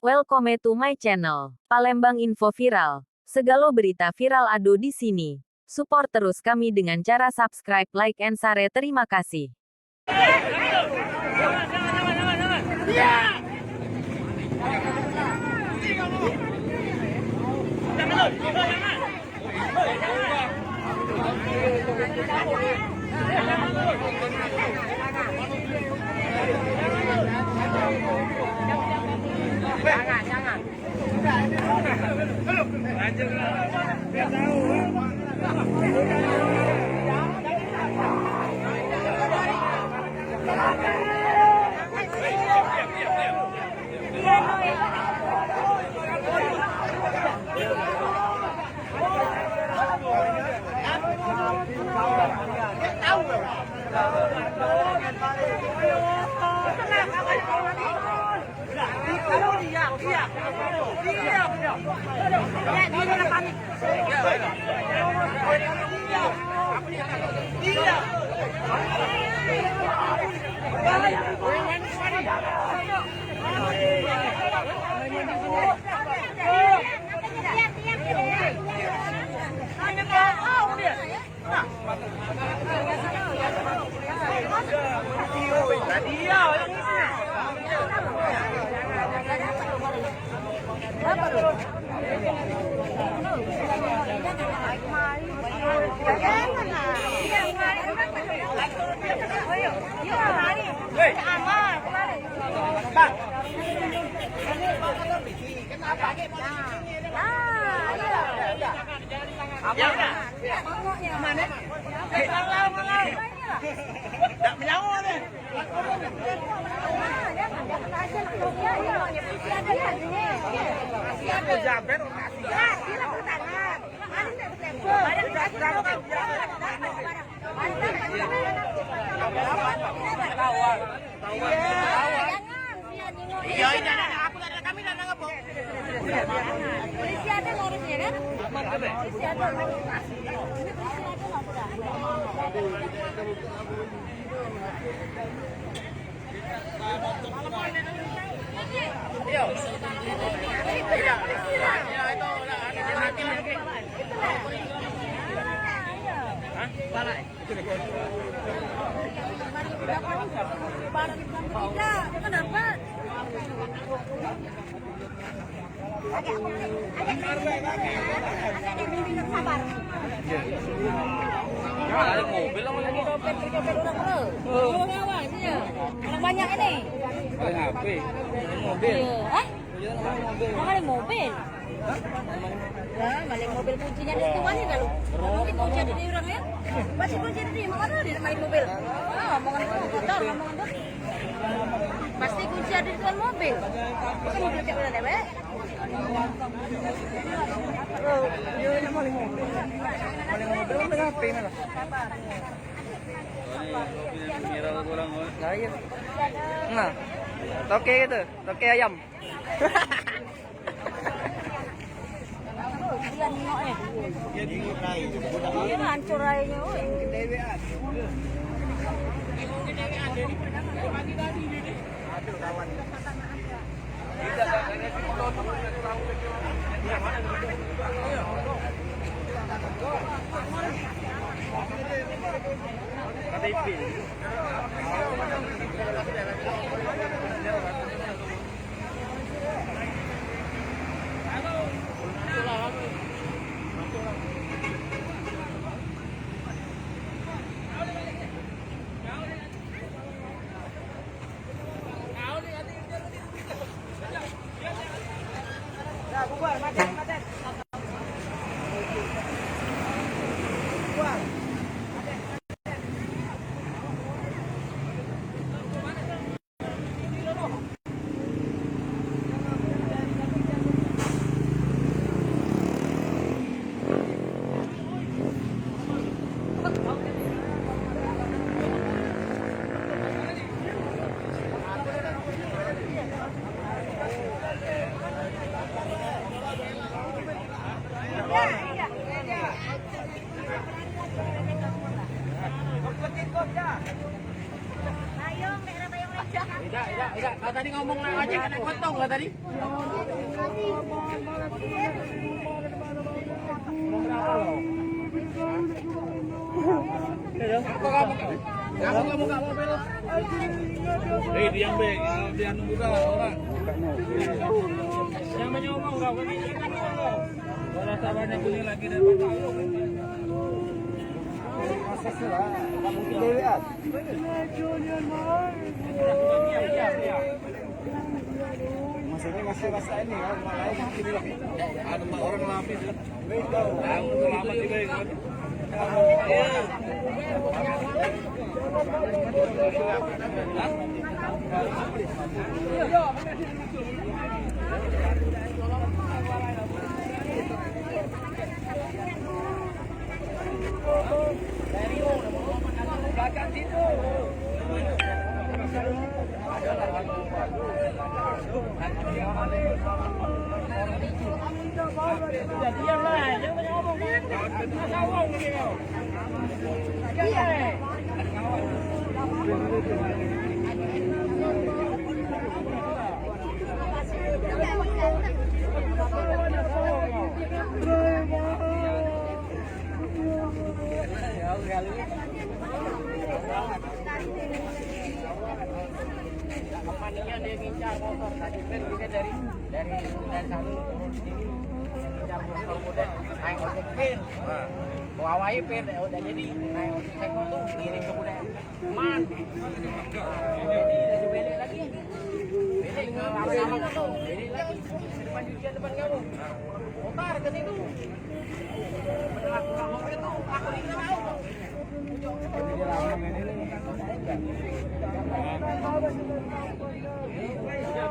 Welcome to my channel, Palembang Info Viral. Segala berita viral ado di sini. Support terus kami dengan cara subscribe, like, and share. Terima kasih. Jangan. Polisi ada ngurusnya kan? Polisi ada ada mobil lagi orang banyak ini. paling HP mobil Ada mobil. Ya, balik mobil kuncinya di situ mana kalau? Mungkin kunci ada di orangnya. Pasti kunci ada di mana di main mobil. Omongan kotor, omongan tuh. Pasti kunci ada di dalam mobil. Bukan mobil cek udah deh, dia paling mobil paling HP mana nah toke gitu toke ayam dia nengok ya. Dia hancur aja. Tidak. Kau tadi ngomong naik ojek kena potong lah tadi. Kamu nggak buka mobil? Dia buka orang. Yang menyomong kau kan ini kan kau. Kalau sabarnya bunyi lagi dari mana? Mungkin dilihat. Maksudnya masih rasa ini kan, ada orang lapis. Tahu lama juga kan. Belakang situ. Diam lah, jangan ngomong. Masa ngomong ni kau. Diam. Kapannya dia ngincar motor tadi kan kita dari sana turun sini ngincar motor udah naik ojek pin bawai pin udah jadi naik ojek tuh kirim ke udah man jadi beli lagi beli ke lama-lama tuh beli lagi depan jujian depan kamu motor ke situ berlaku mobil itu aku ini tahu jadi lama ini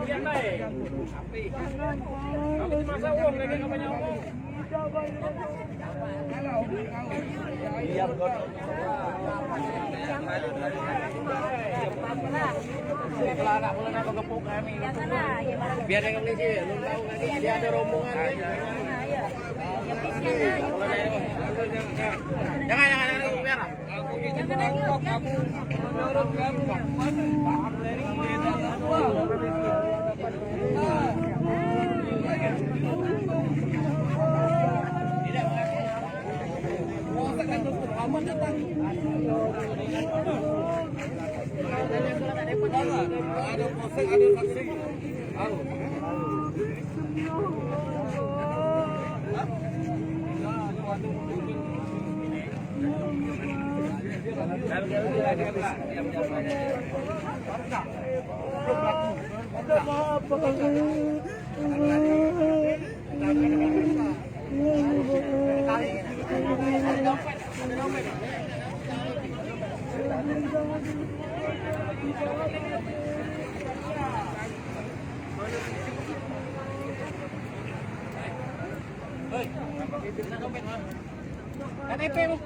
biar naik. Kamu cuma sawung lagi nggak banyak ngomong. Iya betul. Setelah anak bulan aku gepuk kami. Biar yang polisi, lu tahu nanti dia ada rombongan. Jangan biar. Kamu menurut kamu paham dari ada proses ada saksi. KTP lu.